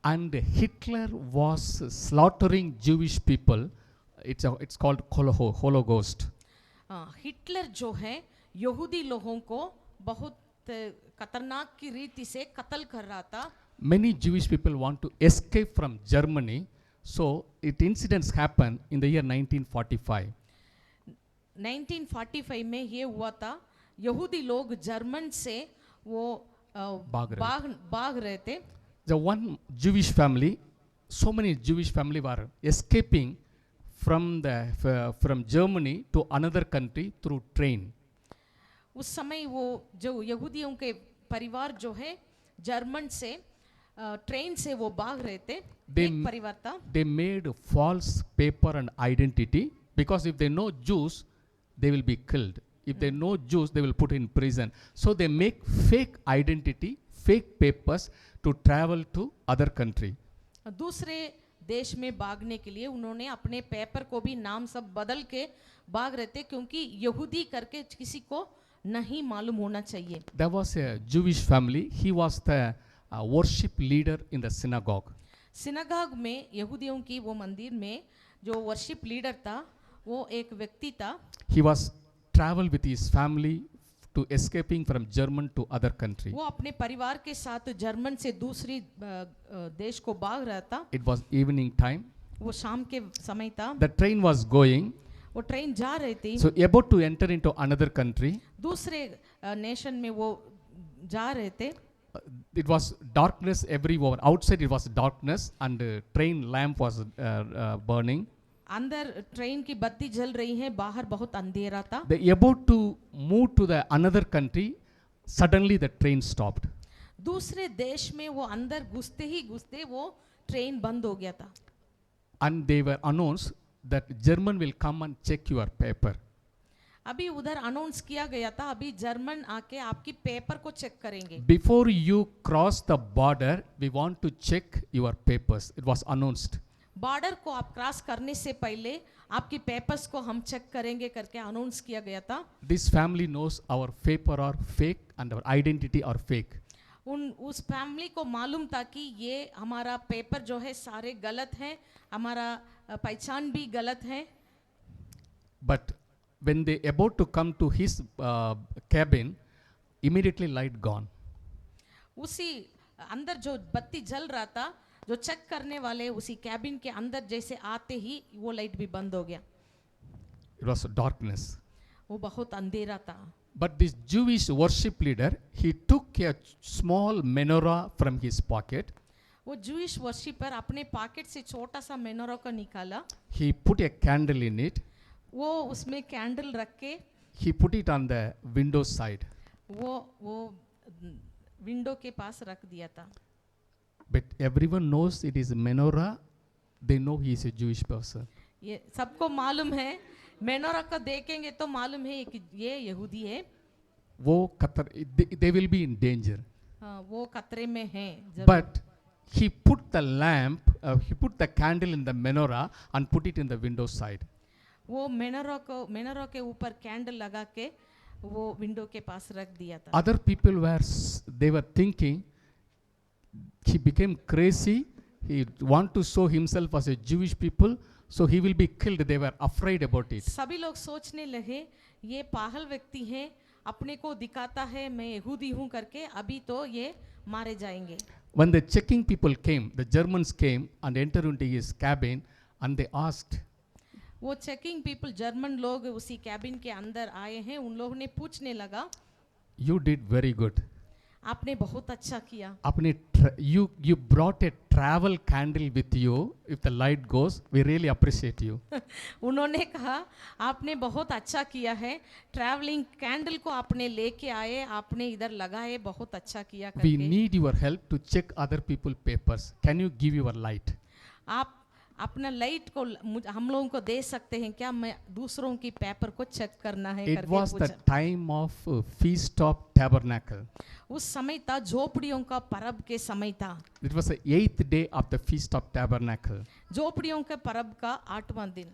And Hitler was slaughtering Jewish people. It's called Holocaust. Hitler जो है यहूदी लोगों को बहुत खतरनाक की रीति से कत्ल कर रहा था। Many Jewish people want to escape from Germany, so incidents happened in the year 1945. 1945 में ये हुआ था यहूदी लोग जर्मन से वो भाग रहे थे। The one Jewish family, so many Jewish family were escaping from Germany to another country through train. उस समय वो जो यहूदियों के परिवार जो है जर्मन से ट्रेन से वो भाग रहे थे। एक परिवार था। They made false paper and identity because if they know Jews, they will be killed. If they know Jews, they will put in prison. So they make fake identity, fake papers to travel to other country. दूसरे देश में भागने के लिए उन्होंने अपने paper को भी नाम सब बदल के भाग रहे थे क्योंकि यहूदी करके किसी को नहीं मालूम होना चाहिए। There was a Jewish family. He was the worship leader in the synagogue. Synagogue में यहूदियों की वो मंदिर में जो वर्शिप लीडर था वो एक व्यक्ति था। He was travel with his family to escaping from German to other country. वो अपने परिवार के साथ जर्मन से दूसरी देश को भाग रहा था. It was evening time. वो शाम के समय था. The train was going. वो ट्रेन जा रही थी. So about to enter into another country. दूसरे नेशन में वो जा रहे थे. It was darkness everywhere. Outside it was darkness and train lamp was burning. अंदर ट्रेन की बत्ती जल रही है, बाहर बहुत अंधेरा था. They about to move to the another country. Suddenly the train stopped. दूसरे देश में वो अंदर घुसते वो ट्रेन बंद हो गया था. And they were announced that German will come and check your paper. अभी उधर अनाउंस किया गया था, अभी जर्मन आके आपकी पेपर को चेक करेंगे. Before you cross the border, we want to check your papers. It was announced. Border को आप क्रॉस करने से पहले आपकी पेपर्स को हम चेक करेंगे करके अनाउंस किया गया था. This family knows our paper are fake and our identity are fake. उस फैमिली को मालूम था कि ये हमारा पेपर जो है सारे गलत हैं, हमारा पहचान भी गलत है. But when they about to come to his cabin, immediately light gone. उसी अंदर जो बत्ती जल रहा था, जो चेक करने वाले उसी कैबिन के अंदर जैसे आते ही वो लाइट भी बंद हो गया. It was darkness. वो बहुत अंधेरा था. But this Jewish worship leader, he took a small menorah from his pocket. वो जूइश वर्शिपर अपने पॉकेट से छोटा सा मेनोरा को निकाला. He put a candle in it. वो उसमें कैंडल रख के He put it on the window side. वो विंडो के पास रख दिया था. But everyone knows it is menorah. They know he is a Jewish person. ये सबको मालूम है, मेनोरा को देखेंगे तो मालूम है कि ये यहूदी है. They will be in danger. वो खतरे में हैं. But he put the lamp, he put the candle in the menorah and put it in the window side. वो मेनोरा के ऊपर कैंडल लगा के वो विंडो के पास रख दिया था. Other people they were thinking he became crazy. He want to show himself as a Jewish people, so he will be killed. They were afraid about it. सभी लोग सोचने लगे ये पागल व्यक्ति है, अपने को दिखाता है मैं यहूदी हूँ करके, अभी तो ये मारे जाएंगे. When the checking people came, the Germans came and entered into his cabin and they asked, वो चेकिंग पीपल जर्मन लोग उसी कैबिन के अंदर आए हैं, उन लोगों ने पूछने लगा, you did very good. आपने बहुत अच्छा किया. You brought a travel candle with you. If the light goes, we really appreciate you. उन्होंने कहा आपने बहुत अच्छा किया है, ट्रैवलिंग कैंडल को आपने लेके आए, आपने इधर लगाए, बहुत अच्छा किया करके. We need your help to check other people papers. Can you give your light? आप अपना लाइट को हम लोगों को दे सकते हैं क्या, मैं दूसरों की पेपर को चेक करना है It करके was the पूछा. time of Feast of Tabernacle. उस समय था झोपड़ियों का पर्व के समय था. It was the 8th day of the Feast of Tabernacle. झोपड़ियों के पर्व का 8वां दिन.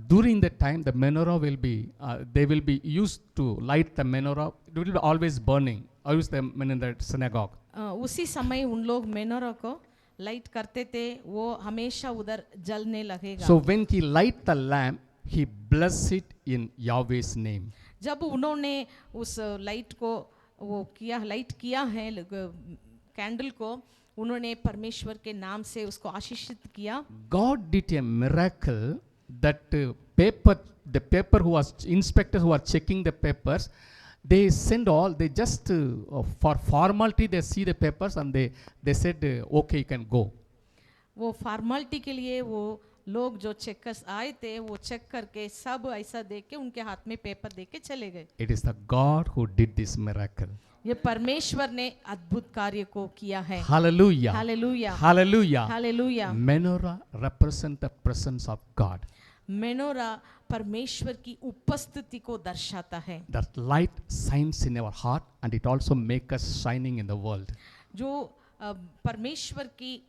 During that time, the menorah will be, they will be used to light the menorah. It will be always burning. I use them in the synagogue. उसी समय उन लोग minora को लाइट करते थे, वो हमेशा उधर जलने लगेगा. So when he light the lamp, he bless it in Yahweh's name. जब उन्होंने उस लाइट को वो किया, लाइट किया है कैंडल को, उन्होंने परमेश्वर के नाम से उसको आशीषित किया. God did a miracle that the paper who was inspectors who are checking the papers, they just for formality they see the papers and they said okay, you can go. वो फॉर्मेलिटी के लिए वो लोग जो checkers आए थे वो check करके सब ऐसा देख के उनके हाथ में पेपर दे के चले गए. It is the God who did this miracle. ये परमेश्वर ने अद्भुत कार्य को किया है. Hallelujah. Hallelujah. Hallelujah. Hallelujah. Menorah represent the presence of God. Minora परमेश्वर की उपस्थिति को दर्शाता है. That light shines in our heart and it also makes us shining in the world. जो परमेश्वर की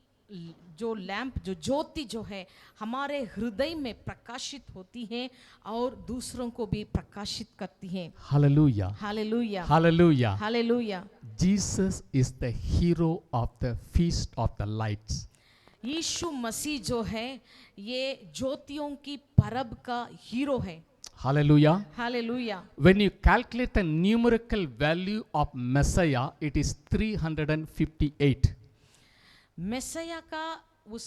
जो लैंप, जो ज्योति जो है हमारे हृदय में प्रकाशित होती है और दूसरों को भी प्रकाशित करती है. Hallelujah. Hallelujah. Hallelujah. Hallelujah. Jesus is the hero of the Feast of the Lights. यीशु मसीह जो है ये ज्योतियों की परब का हीरो है. Hallelujah. Hallelujah. When you calculate the numerical value of Messiah, it is 358. मेसैया का उस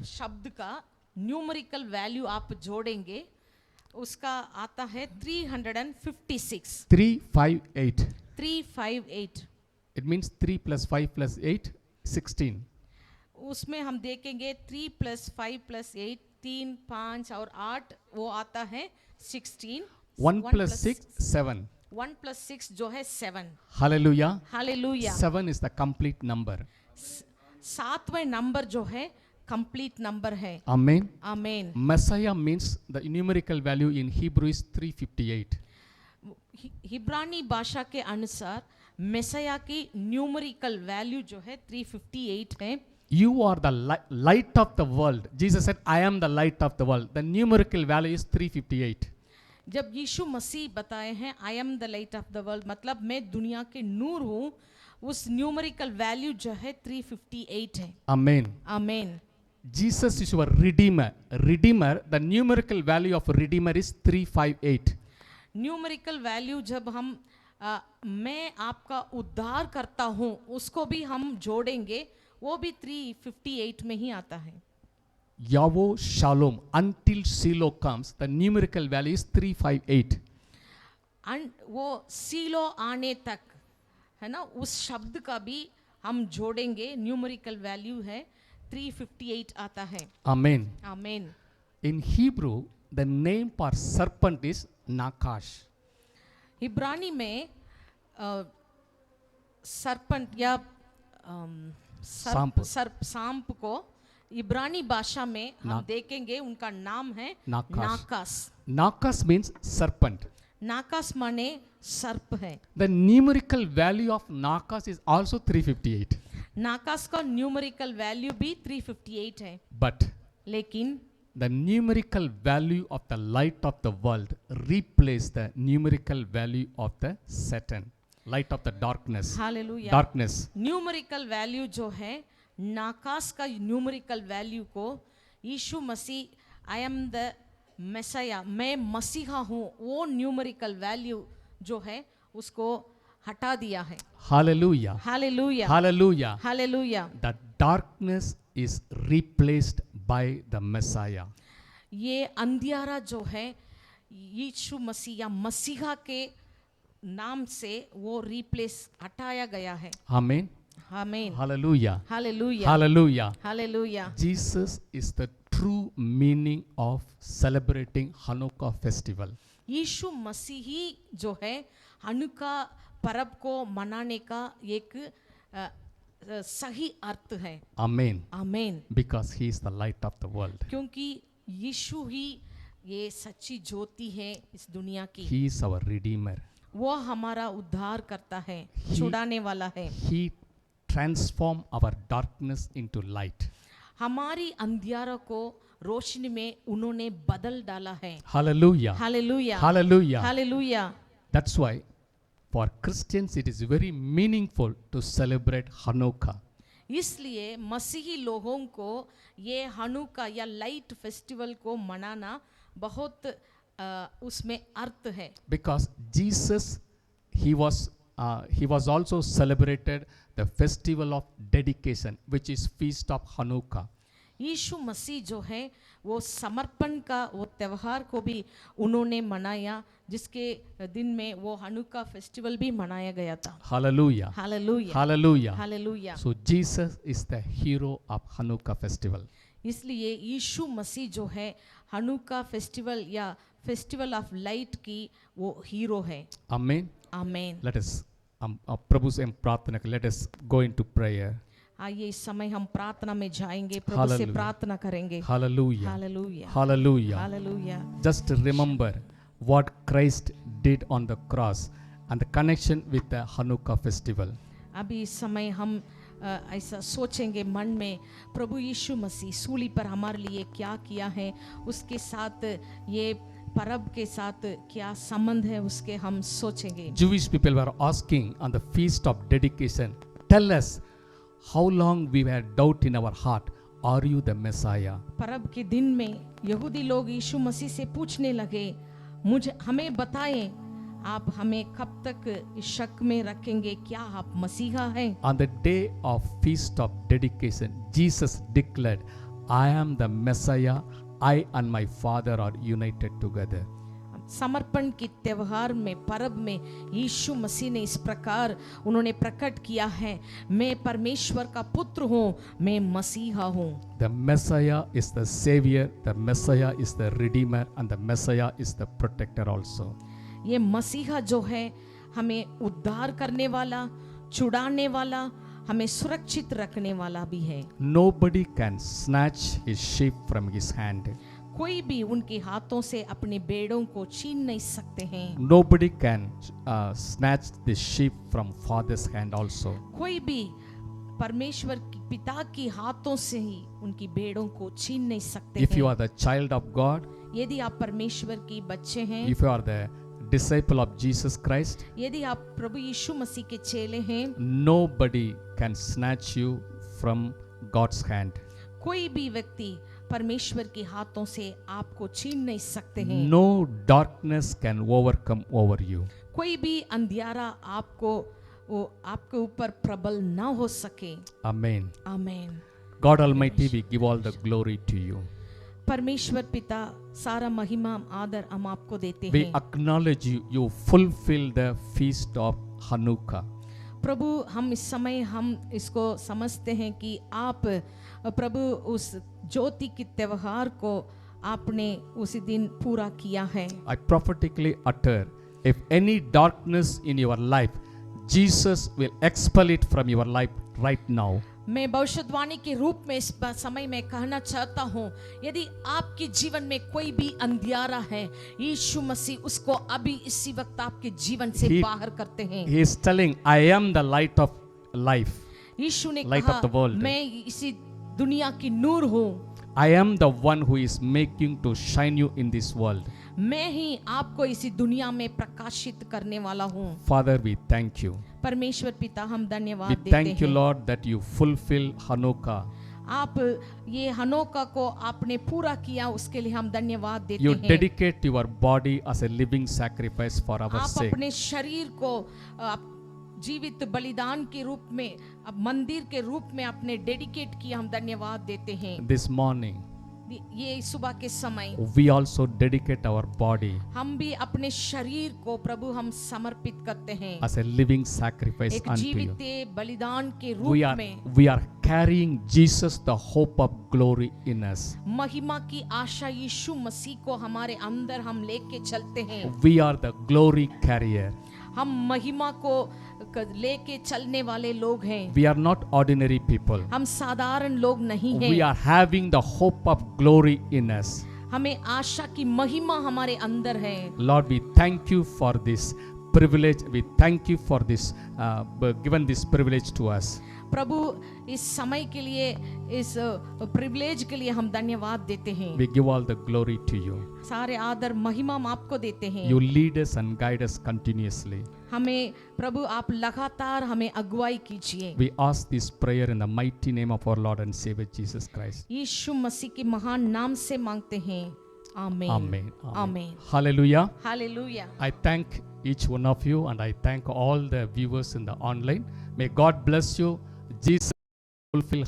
शब्द का न्यूमेरिकल वैल्यू आप जोड़ेंगे, उसका आता है 356। 358. 358। It means 3 plus 5 plus 8, 16. उसमें हम देखेंगे 3 + 5 + 8, 3, 5 और 8, वो आता है 16। 1 plus 6, 7. 1 + 6 जो है 7। Hallelujah. Hallelujah. 7 is the complete number. 7वें number जो है कंप्लीट नंबर है। Amen. आमीन। Messiah means the numerical value in Hebrew is 358. हिब्रानी भाषा के अनुसार मेसैया की न्यूमेरिकल वैल्यू जो है 358 है। You are the light of the world. Jesus said, I am the light of the world. The numerical value is 358. जब यीशु मसीह बताए हैं I am the light of the world, मतलब मैं दुनिया के नूर हूँ, उस न्यूमेरिकल वैल्यू जो है 358 है। Amen. आमीन। Jesus is your redeemer. Redeemer, the numerical value of redeemer is 358. Numerical value जब हम मैं आपका उद्धार करता हूँ उसको भी हम जोड़ेंगे, वो भी 358 में ही आता है। Yahweh Shalom, until Shiloh comes, the numerical value is 358. वो सीलो आने तक है ना, उस शब्द का भी हम जोड़ेंगे, न्यूमेरिकल वैल्यू है 358 आता है। Amen. आमीन। In Hebrew, the name for serpent is Nakash. इब्रानी में सरपंट या सांप। सांप को इब्रानी भाषा में हम देखेंगे, उनका नाम है नाकास। Nakas means serpent. नाकास माने सर्प है। The numerical value of Nakas is also 358. नाकास का न्यूमेरिकल वैल्यू भी 358 है। But लेकिन the numerical value of the light of the world replace the numerical value of the Satan, light of the darkness. Hallelujah. Darkness. Numerical value जो है नाकास का numerical value को यीशु मसीह I am the मेसाया, मैं मसीहा हूँ, वो न्यूमेरिकल वैल्यू जो है उसको हटा दिया है। Hallelujah. Hallelujah. Hallelujah. Hallelujah. The darkness is replaced by the Messiah. ये अंधियारा जो है यीशु मसीह या मसीहा के नाम से वो रिप्लेस हटाया गया है। Amen. आमीन। Hallelujah. Hallelujah. Hallelujah. Hallelujah. Jesus is the true meaning of celebrating Hanukkah festival. यीशु मसीह ही जो है हनुका पर्व को मनाने का एक सही अर्थ है। Amen. आमीन। Because he is the light of the world. क्योंकि यीशु ही ये सच्ची ज्योति है इस दुनिया की। He is our redeemer. वो हमारा उद्धार करता है, छुड़ाने वाला है। He transform our darkness into light. हमारी अंधियारा को रोशनी में उन्होंने बदल डाला है। Hallelujah. Hallelujah. Hallelujah. Hallelujah. That's why for Christians it is very meaningful to celebrate Hanukkah. इसलिए मसीही लोगों को ये हनुका या लाइट फेस्टिवल को मनाना बहुत उसमें अर्थ है। Because Jesus he was also celebrated the festival of dedication, which is feast of Hanukkah. यीशु मसीह जो है वो समर्पण का वो त्यौहार को भी उन्होंने मनाया, जिसके दिन में वो हनुका फेस्टिवल भी मनाया गया था। Hallelujah. Hallelujah. Hallelujah. Hallelujah. So Jesus is the hero of Hanukkah festival. इसलिए यीशु मसीह जो है हनुका फेस्टिवल या फेस्टिवल ऑफ लाइट की वो हीरो है। Amen. आमीन। Let us प्रभु से हम प्रार्थना करें. Let us go into prayer. आइए इस समय हम प्रार्थना में जाएंगे, प्रभु से Hallelujah. प्रार्थना करेंगे। Hallelujah. Hallelujah. Hallelujah. Hallelujah. Just remember what Christ did on the cross and the connection with the Hanukkah festival. अभी इस समय हम ऐसा सोचेंगे मन में, प्रभु यीशु मसीह सूली पर हमारे लिए क्या किया है, उसके साथ ये पर्व के साथ क्या संबंध है, उसके हम सोचेंगे। Jewish people were asking on the feast of dedication, tell us how long we had doubt in our heart, are you the Messiah? पर्व के दिन में यहूदी लोग यीशु मसीह से पूछने लगे, मुझे हमें बताएं, आप हमें कब तक इस शक में रखेंगे, क्या आप मसीहा हैं? On the day of feast of dedication, Jesus declared, I am the Messiah, I and my Father are united together. समर्पण के त्योहार में, पर्व में यीशु मसीह ने इस प्रकार उन्होंने प्रकट किया है, मैं परमेश्वर का पुत्र हूँ, मैं मसीहा हूँ। The Messiah is the Savior, the Messiah is the Redeemer, and the Messiah is the Protector also. ये मसीहा जो है हमें उद्धार करने वाला, छुड़ाने वाला, हमें सुरक्षित रखने वाला भी है। Nobody can snatch his sheep from his hand. कोई भी उनके हाथों से अपने बेड़ों को छीन नहीं सकते हैं। Nobody can snatch the sheep from Father's hand also. कोई भी परमेश्वर की पिता की हाथों से ही उनकी बेड़ों को छीन नहीं सकते If you हैं। are the child of God, यदि आप परमेश्वर की बच्चे हैं, if you are the disciple of Jesus Christ, यदि आप प्रभु यीशु मसीह के चेले हैं, nobody can snatch you from God's hand. कोई भी व्यक्ति परमेश्वर के हाथों से आपको छीन नहीं सकते हैं। No darkness can overcome over you. कोई भी अंधियारा आपके ऊपर प्रबल ना हो सके। Amen. आमीन। God Almighty, we give all the glory to you. परमेश्वर पिता, सारा महिमा आदर हम आपको देते We हैं। acknowledge you. You fulfill the feast of Hanukkah. प्रभु, हम इस समय हम इसको समझते हैं कि आप प्रभु उस ज्योति के त्योहार को आपने उसी दिन पूरा किया है। I prophetically utter, if any darkness in your life, Jesus will expel it from your life right now. मैं भविष्यवाणी के रूप में इस समय में कहना चाहता हूँ, यदि आपके जीवन में कोई भी अंधियारा है, यीशु मसीह उसको अभी इसी वक्त आपके जीवन से बाहर करते हैं। He is telling, I am the light of life. यीशु ने Light of the कहा, world. मैं इसी दुनिया की नूर हूँ। I am the one who is making to shine you in this world. मैं ही आपको इसी दुनिया में प्रकाशित करने वाला हूँ। Father, we thank you. परमेश्वर पिता, हम We धन्यवाद देते thank you, हैं। Lord, that you fulfill Hanukkah. आप ये हनोका को आपने पूरा किया, उसके लिए हम धन्यवाद देते You हैं। dedicate your body as a living sacrifice for our आप sake. अपने शरीर को आप जीवित बलिदान के रूप में, अब मंदिर के रूप में आपने डेडिकेट किया, हम धन्यवाद देते हैं। This morning, ये सुबह के समय we also dedicate our body हम भी अपने शरीर को प्रभु हम समर्पित करते हैं, as a living sacrifice एक unto you. जीवित बलिदान के We रूप are, में। we are carrying Jesus, the hope of glory in us. महिमा की आशा यीशु मसीह को हमारे अंदर हम लेके चलते हैं। We are the glory carrier. हम महिमा को लेके चलने वाले लोग हैं। We are not ordinary people. हम साधारण लोग नहीं We हैं। are having the hope of glory in us. हमें आशा की महिमा हमारे अंदर है। Lord, we thank you for this privilege. We thank you for this given this privilege to us. प्रभु, इस समय के लिए, इस प्रिविलेज के लिए हम धन्यवाद देते हैं। We give all the glory to you. सारे आदर महिमा हम आपको देते हैं। You lead us and guide us continuously. हमें प्रभु आप लगातार हमें अगुवाई कीजिए। We ask this prayer in the mighty name of our Lord and Savior Jesus Christ. यीशु मसीह के महान नाम से मांगते हैं। आमीन। Amen. आमीन। Hallelujah. Hallelujah. I thank each one of you and I thank all the viewers in the online. May God bless you. Jesus fulfill